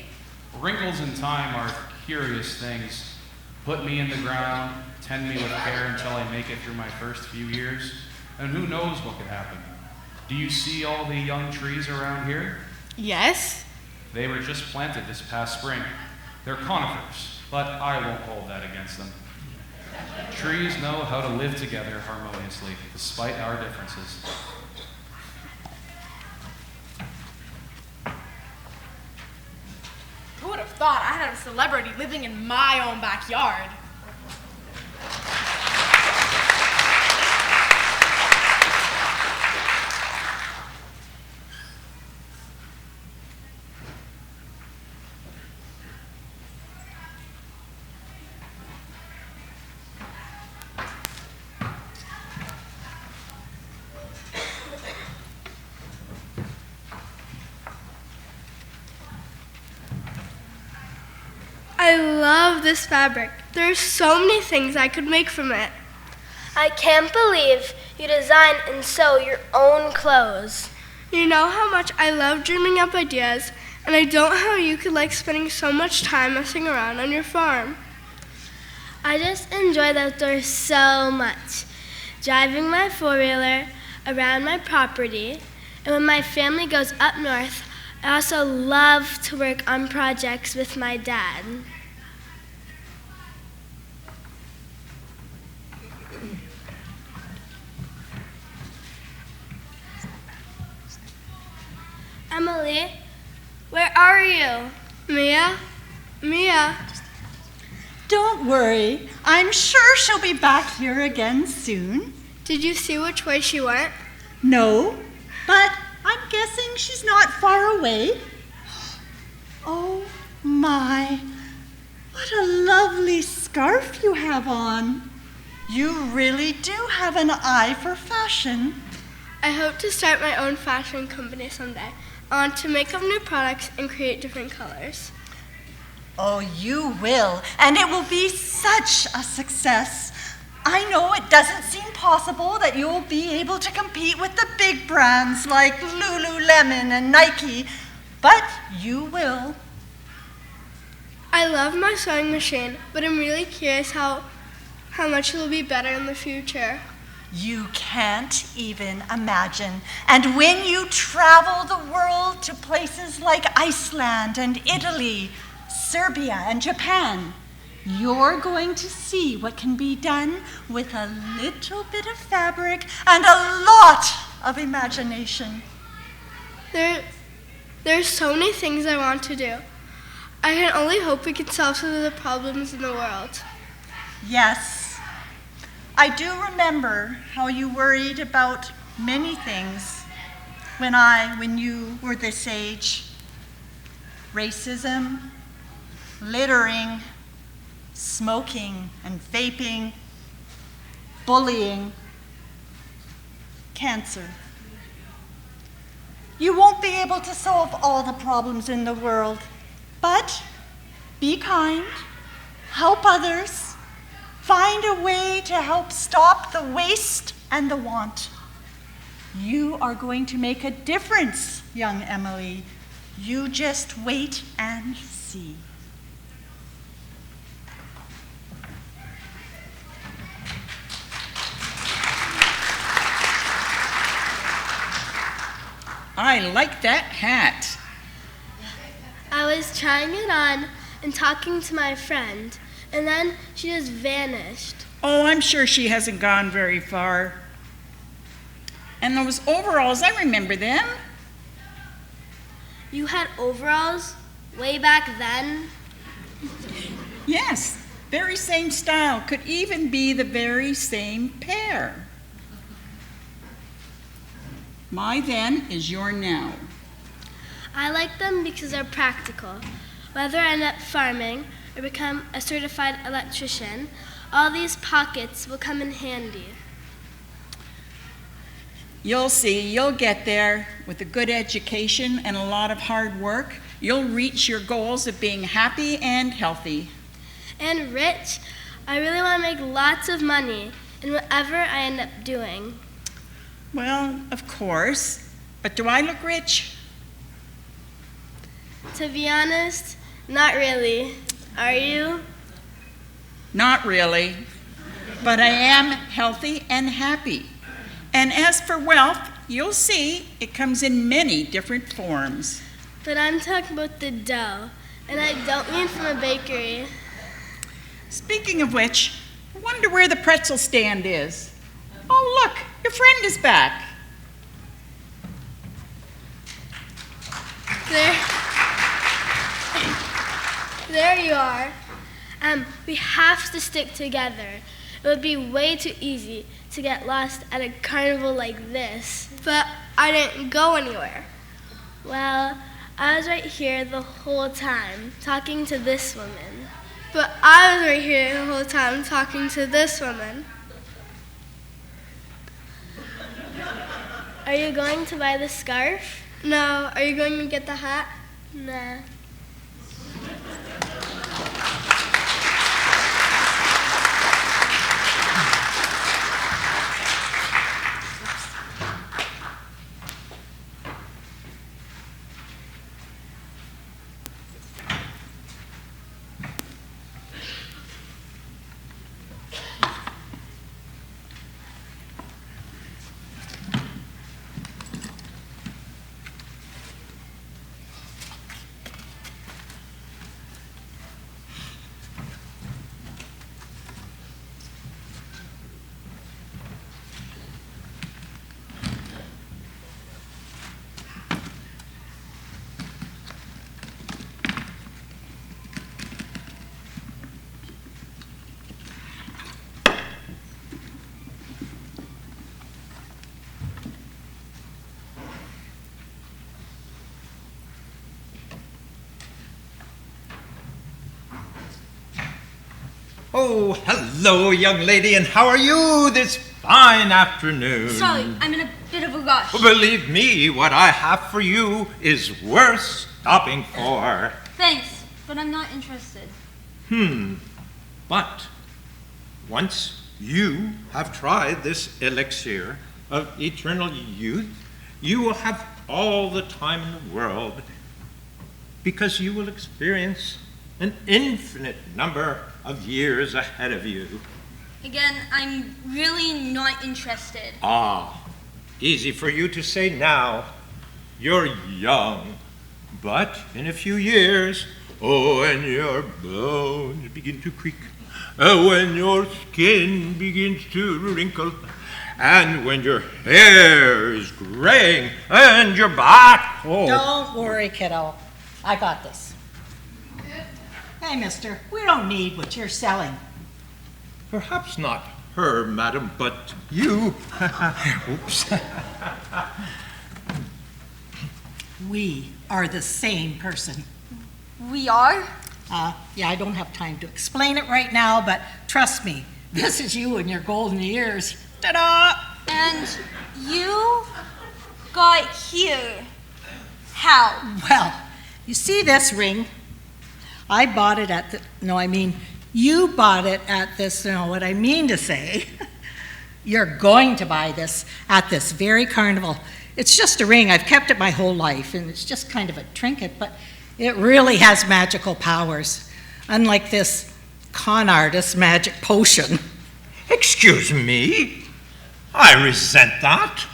Wrinkles in time are curious things. Put me in the ground, tend me with care until I make it through my first few years, and who knows what could happen. Do you see all the young trees around here? Yes. They were just planted this past spring. They're conifers, but I won't hold that against them. Trees know how to live together harmoniously, despite our differences. Who would have thought I had a celebrity living in my own backyard? I love this fabric. There's so many things I could make from it. I can't believe you design and sew your own clothes. You know how much I love dreaming up ideas, and I don't know how you could like spending so much time messing around on your farm. I just enjoy the outdoors so much. Driving my four-wheeler around my property, and when my family goes up north, I also love to work on projects with my dad. Emily, where are you? Mia? Mia? Don't worry. I'm sure she'll be back here again soon. Did you see which way she went? No, but I'm guessing she's not far away. Oh my, what a lovely scarf you have on. You really do have an eye for fashion. I hope to start my own fashion company someday. I want to make up new products and create different colors. Oh, you will, and it will be such a success. I know it doesn't seem possible that you'll be able to compete with the big brands like Lululemon and Nike, but you will. I love my sewing machine, but I'm really curious how much it will be better in the future. You can't even imagine. And when you travel the world to places like Iceland and Italy, Serbia and Japan, you're going to see what can be done with a little bit of fabric and a lot of imagination. There's so many things I want to do. I can only hope we can solve some of the problems in the world. Yes. I do remember how you worried about many things when you were this age. Racism, littering, smoking and vaping, bullying, cancer. You won't be able to solve all the problems in the world, but be kind, help others, find a way to help stop the waste and the want. You are going to make a difference, young Emily. You just wait and see. I like that hat. I was trying it on and talking to my friend, and then she just vanished. Oh, I'm sure she hasn't gone very far. And those overalls, I remember them. You had overalls way back then? Yes, very same style, could even be the very same pair. My then is your now. I like them because they're practical. Whether I end up farming or become a certified electrician, all these pockets will come in handy. You'll see, you'll get there with a good education and a lot of hard work. You'll reach your goals of being happy and healthy. And rich. I really want to make lots of money in whatever I end up doing. Well, of course. But do I look rich? To be honest, not really. Are you? Not really. But I am healthy and happy. And as for wealth, you'll see it comes in many different forms. But I'm talking about the dough, and I don't mean from a bakery. Speaking of which, I wonder where the pretzel stand is. Oh, look, your friend is back. There you are. We have to stick together. It would be way too easy to get lost at a carnival like this. But I didn't go anywhere. Well, I was right here the whole time, talking to this woman. But I was right here the whole time, talking to this woman. Are you going to buy the scarf? No. Are you going to get the hat? Nah. Oh, hello, young lady, and how are you this fine afternoon? Sorry, I'm in a bit of a rush. Believe me, what I have for you is worth stopping for. Thanks, but I'm not interested. But once you have tried this elixir of eternal youth, you will have all the time in the world, because you will experience an infinite number of years ahead of you. Again, I'm really not interested. Ah, easy for you to say now. You're young, but in a few years, when your bones begin to creak, when your skin begins to wrinkle, and when your hair is graying, and your back... Oh. Don't worry, kiddo. I got this. Hey, mister, we don't need what you're selling. Perhaps not her, madam, but you. Oops. We are the same person. We are? Yeah, I don't have time to explain it right now, but trust me, this is you in your golden years. Ta-da! And you got here. How? Well, you see this ring? I bought it at you bought it at this, what I mean to say, you're going to buy this at this very carnival. It's just a ring. I've kept it my whole life, and it's just kind of a trinket, but it really has magical powers, unlike this con artist magic potion. Excuse me? I resent that.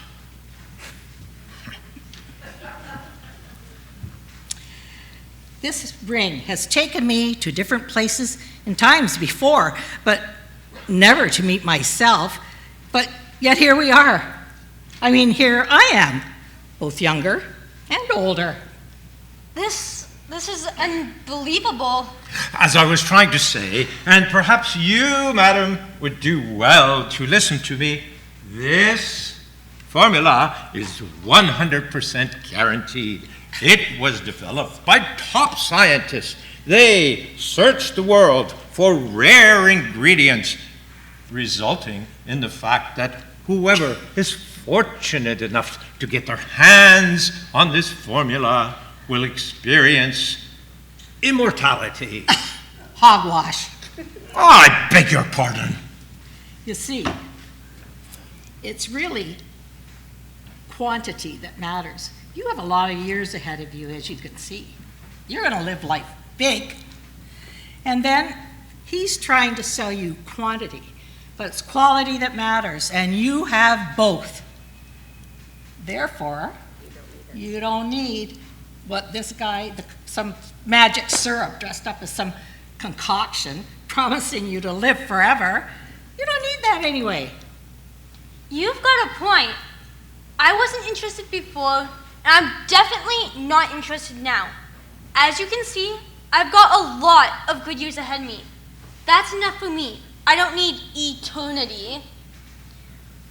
This ring has taken me to different places and times before, but never to meet myself. But yet here we are. I mean, here I am, both younger and older. This is unbelievable. As I was trying to say, and perhaps you, madam, would do well to listen to me, this formula is 100% guaranteed. It was developed by top scientists. They searched the world for rare ingredients, resulting in the fact that whoever is fortunate enough to get their hands on this formula will experience immortality. Hogwash. Oh, I beg your pardon. You see, it's really quantity that matters. You have a lot of years ahead of you, as you can see. You're going to live life big. And then he's trying to sell you quantity, but it's quality that matters, and you have both. Therefore, you don't need what this guy, some magic syrup dressed up as some concoction promising you to live forever. You don't need that anyway. You've got a point. I wasn't interested before, and I'm definitely not interested now. As you can see, I've got a lot of good years ahead of me. That's enough for me. I don't need eternity.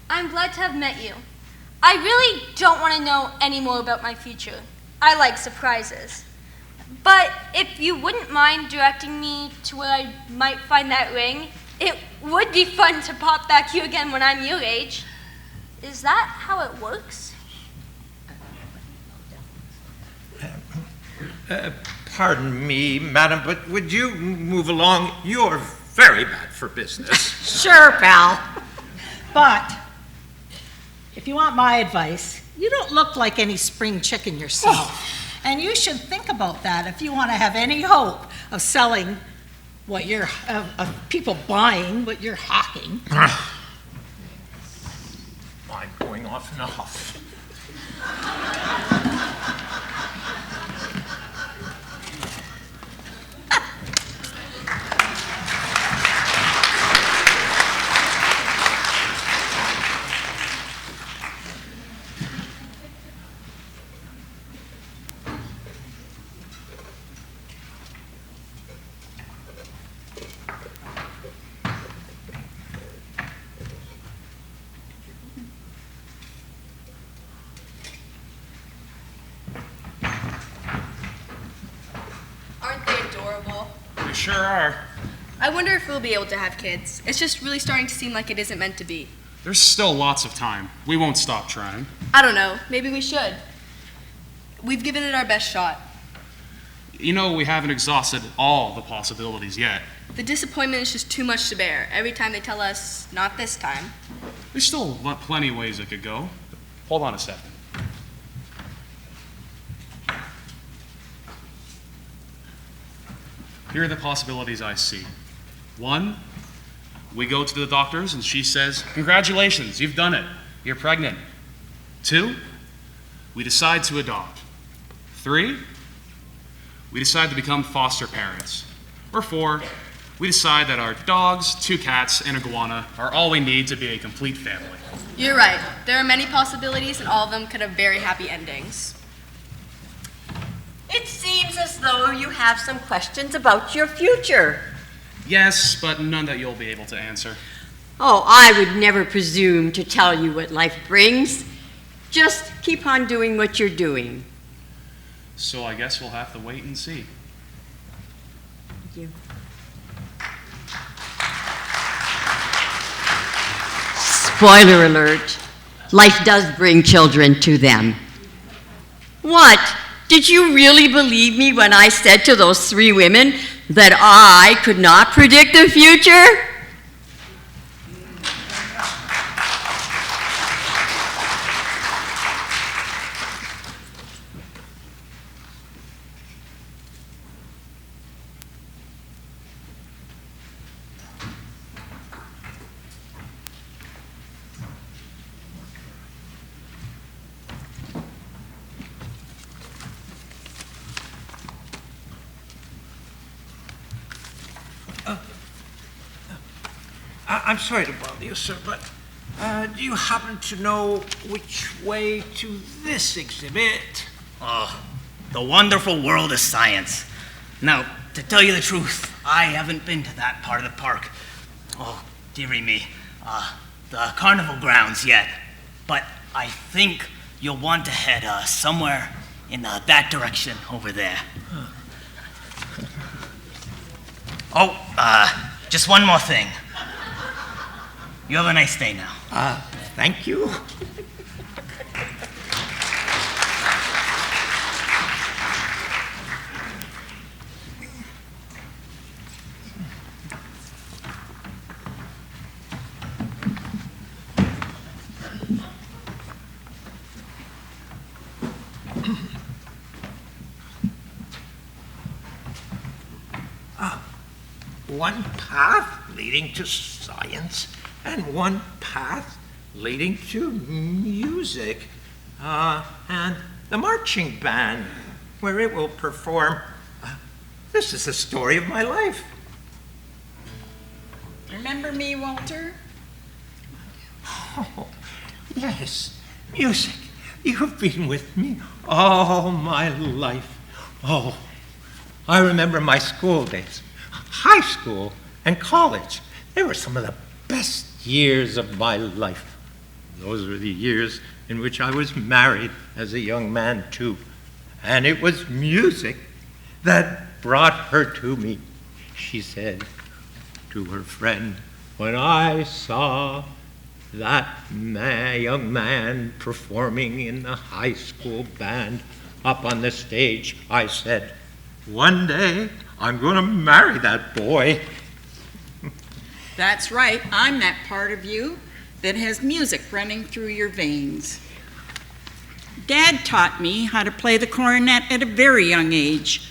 I'm glad to have met you. I really don't want to know any more about my future. I like surprises. But if you wouldn't mind directing me to where I might find that ring, it would be fun to pop back here again when I'm your age. Is that how it works? Pardon me, madam, but would you move along? You're very bad for business. Sure, pal. But if you want my advice, you don't look like any spring chicken yourself. And you should think about that if you want to have any hope of selling what you're, of people buying what you're hawking. I'm going off in a huff. Sure are. I wonder if we'll be able to have kids. It's just really starting to seem like it isn't meant to be. There's still lots of time. We won't stop trying. I don't know. Maybe we should. We've given it our best shot. You know, we haven't exhausted all the possibilities yet. The disappointment is just too much to bear. Every time they tell us, not this time. There's still plenty of ways it could go. Hold on a second. Here are the possibilities I see. 1, we go to the doctors and she says, "Congratulations, you've done it. You're pregnant." 2, we decide to adopt. 3, we decide to become foster parents. Or 4, we decide that our dogs, 2 cats, and an iguana are all we need to be a complete family. You're right. There are many possibilities, and all of them could have very happy endings. It seems as though you have some questions about your future. Yes, but none that you'll be able to answer. Oh, I would never presume to tell you what life brings. Just keep on doing what you're doing. So I guess we'll have to wait and see. Thank you. Spoiler alert, life does bring children to them. What? Did you really believe me when I said to those 3 women that I could not predict the future? I'm sorry to bother you, sir, but do you happen to know which way to this exhibit? Oh, the wonderful world of science. Now, to tell you the truth, I haven't been to that part of the park. Oh, dearie me, the carnival grounds yet. But I think you'll want to head somewhere in that direction over there. Oh, just one more thing. You have a nice day now. Thank you. one path leading to science and one path leading to music. And the marching band, where it will perform. This is the story of my life. Remember me, Walter? Oh, yes, music. You have been with me all my life. Oh, I remember my school days, high school and college. They were some of the best years of my life. Those were the years in which I was married as a young man, too. And it was music that brought her to me. She said to her friend, when I saw that young man performing in the high school band up on the stage, I said, one day I'm going to marry that boy. That's right, I'm that part of you that has music running through your veins. Dad taught me how to play the cornet at a very young age.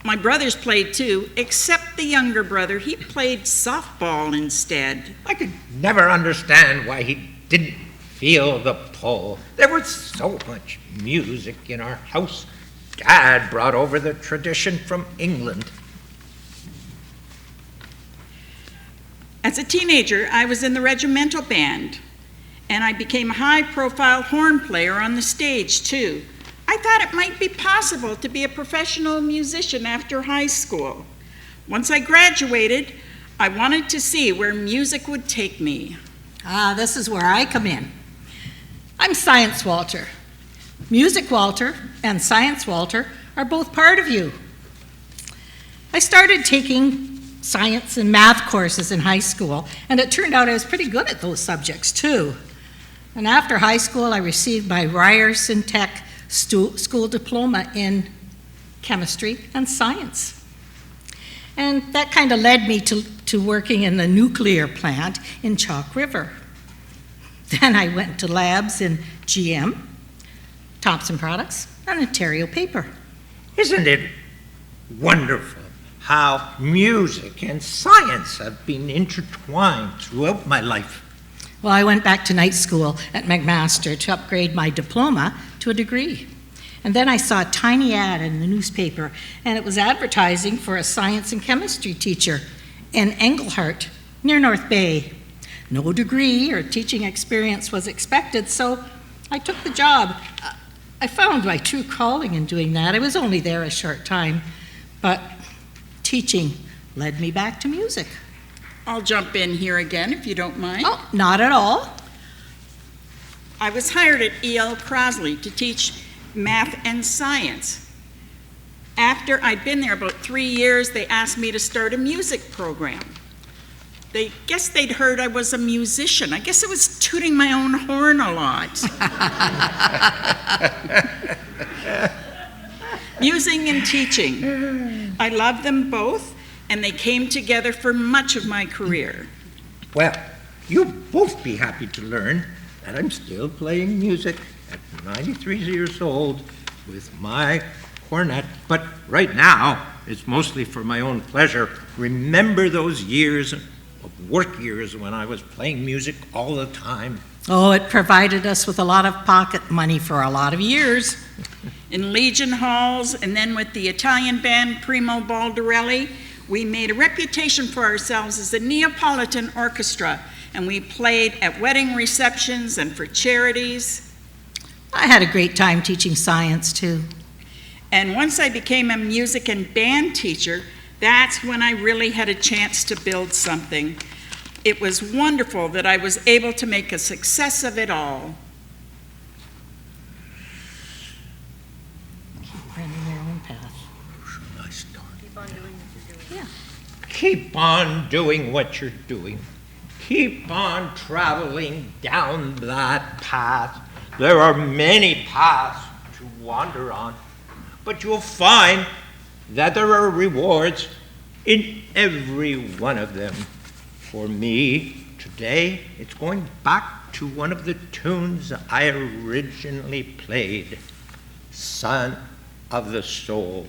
My brothers played too, except the younger brother. He played softball instead. I could never understand why he didn't feel the pull. There was so much music in our house. Dad brought over the tradition from England. As a teenager, I was in the regimental band, and I became a high-profile horn player on the stage too. I thought it might be possible to be a professional musician after high school. Once I graduated, I wanted to see where music would take me. This is where I come in. I'm Science Walter. Music Walter and Science Walter are both part of you. I started taking science and math courses in high school, and it turned out I was pretty good at those subjects too. And after high school, I received my Ryerson Tech school diploma in chemistry and science. And that kind of led me to working in the nuclear plant in Chalk River. Then I went to labs in GM, Thompson Products, and Ontario Paper. Isn't it wonderful how music and science have been intertwined throughout my life? Well, I went back to night school at McMaster to upgrade my diploma to a degree. And then I saw a tiny ad in the newspaper, and it was advertising for a science and chemistry teacher in Englehart, near North Bay. No degree or teaching experience was expected, so I took the job. I found my true calling in doing that. I was only there a short time, but teaching led me back to music. I'll jump in here again if you don't mind. Oh, not at all. I was hired at E.L. Crosley to teach math and science. After I'd been there about 3 years, they asked me to start a music program. They guess they'd heard I was a musician. I guess I was tooting my own horn a lot. Music and teaching. I love them both, and they came together for much of my career. Well, you'll both be happy to learn that I'm still playing music at 93 years old with my cornet. But right now, it's mostly for my own pleasure. Remember those years of work years when I was playing music all the time? Oh, it provided us with a lot of pocket money for a lot of years. In Legion Halls, and then with the Italian band Primo Baldarelli, we made a reputation for ourselves as a Neapolitan orchestra, and we played at wedding receptions and for charities. I had a great time teaching science, too. And once I became a music and band teacher, that's when I really had a chance to build something. It was wonderful that I was able to make a success of it all. Keep running their own path. Should I start? Keep on doing what you're doing. Yeah. Keep on doing what you're doing. Keep on traveling down that path. There are many paths to wander on, but you'll find that there are rewards in every one of them. For me, today, it's going back to one of the tunes I originally played, Son of the Soul.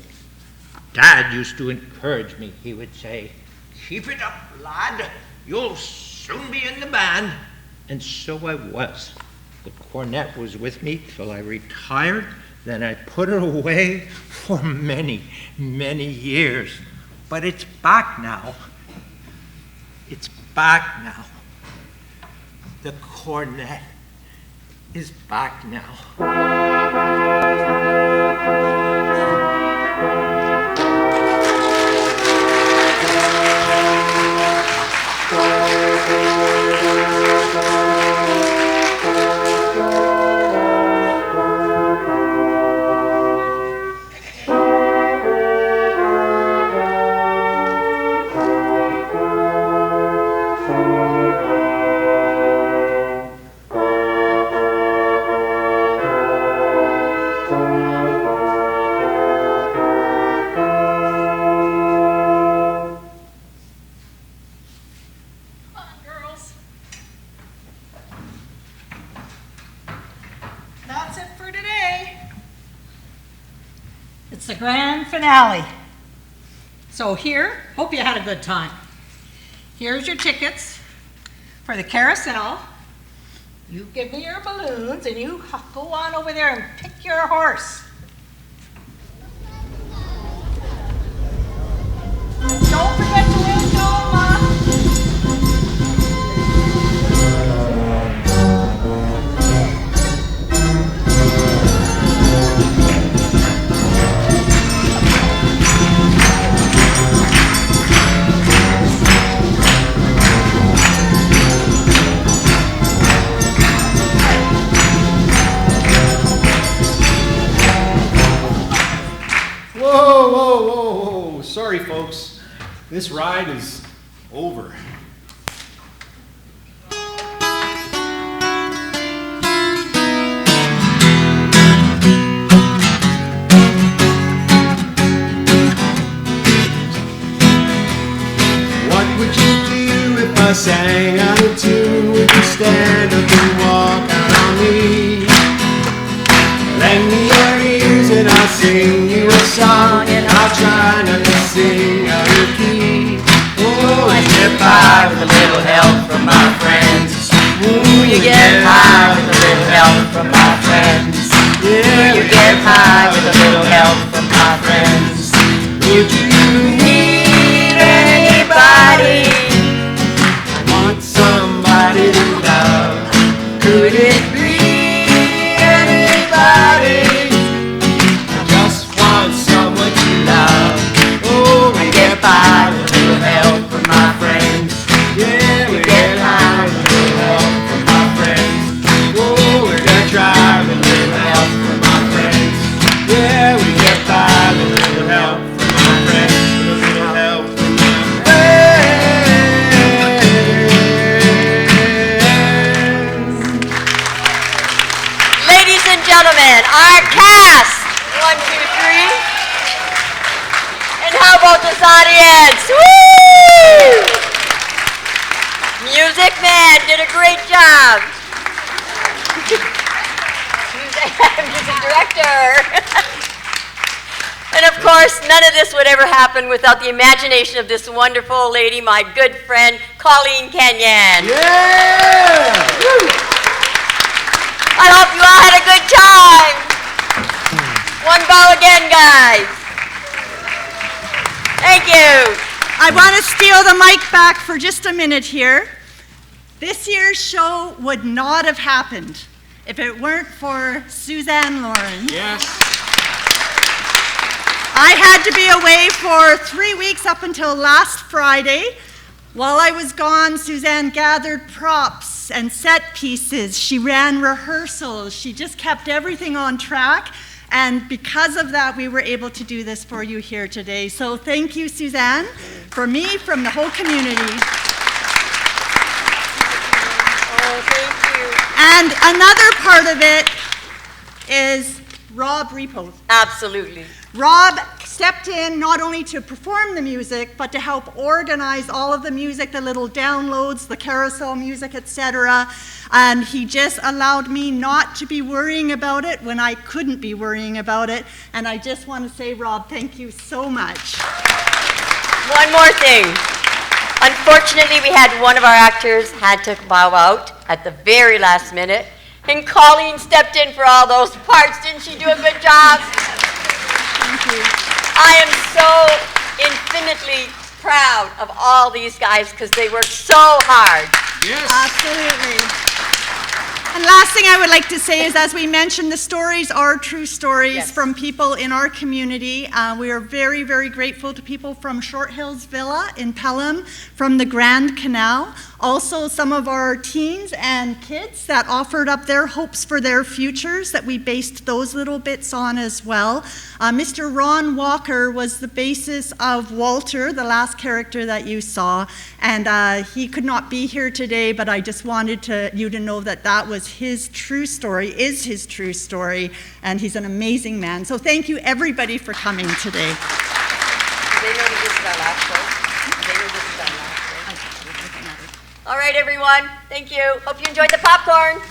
Dad used to encourage me. He would say, Keep it up, lad. You'll soon be in the band. And so I was. The cornet was with me till I retired. Then I put it away for many, many years. But it's back now. It's back now. The cornet is back now. That's it for today. It's the grand finale. So here, hope you had a good time. Here's your tickets for the carousel. You give me your balloons and you go on over there and pick your horse. Don't forget to win, Doma. Whoa, whoa, whoa, whoa. Sorry, folks. This ride is over. What would you do if I sang out of tune? Would you stand up and walk out on me? Lend me your ears and I'll sing you a song, and I'll try not to sing out of key. Oh, I get by with a little help from my friends. Ooh, you get high with a little help from my friends. Yeah, you get high with a little help from my friends. Would you need anybody? I want somebody to love. Could it be anybody? I just want someone to love. Oh, we get by with a little help from my friends. Yeah, we get high with a little help from my friends. Oh, we're gonna try with a little help from my friends. Yeah, we get by with a little help from my friends. With a little help from my friends. Ladies and gentlemen, our cast. 1, 2, 3. And how about this audience? Woo! Music man did a great job. Music director. And of course, none of this would ever happen without the imagination of this wonderful lady, my good friend, Colleen Kenyon. Yeah! I hope you all had a good time. One bow again, guys. Thank you. I want to steal the mic back for just a minute here. This year's show would not have happened if it weren't for Suzanne Lawrence. Yes. I had to be away for 3 weeks up until last Friday. While I was gone, Suzanne gathered props and set pieces. She ran rehearsals. She just kept everything on track. And because of that, we were able to do this for you here today. So thank you, Suzanne, from me, from the whole community. Oh, thank you. And another part of it is Rob Repos. Absolutely. Rob stepped in not only to perform the music, but to help organize all of the music, the little downloads, the carousel music, etc. And he just allowed me not to be worrying about it when I couldn't be worrying about it. And I just want to say, Rob, thank you so much. One more thing. Unfortunately, we had one of our actors had to bow out at the very last minute, and Colleen stepped in for all those parts. Didn't she do a good job? Thank you. I am so infinitely proud of all these guys because they worked so hard. Yes. Absolutely. And last thing I would like to say is, as we mentioned, the stories are true stories from people in our community. We are very, very grateful to people from Short Hills Villa in Pelham, from the Grand Canal, also some of our teens and kids that offered up their hopes for their futures, that we based those little bits on as well. Mr. Ron Walker was the basis of Walter, the last character that you saw, and he could not be here today, but I just wanted you to know that that was his true story, is his true story, and he's an amazing man. So thank you, everybody, for coming today. All right, everyone. Thank you. Hope you enjoyed the popcorn.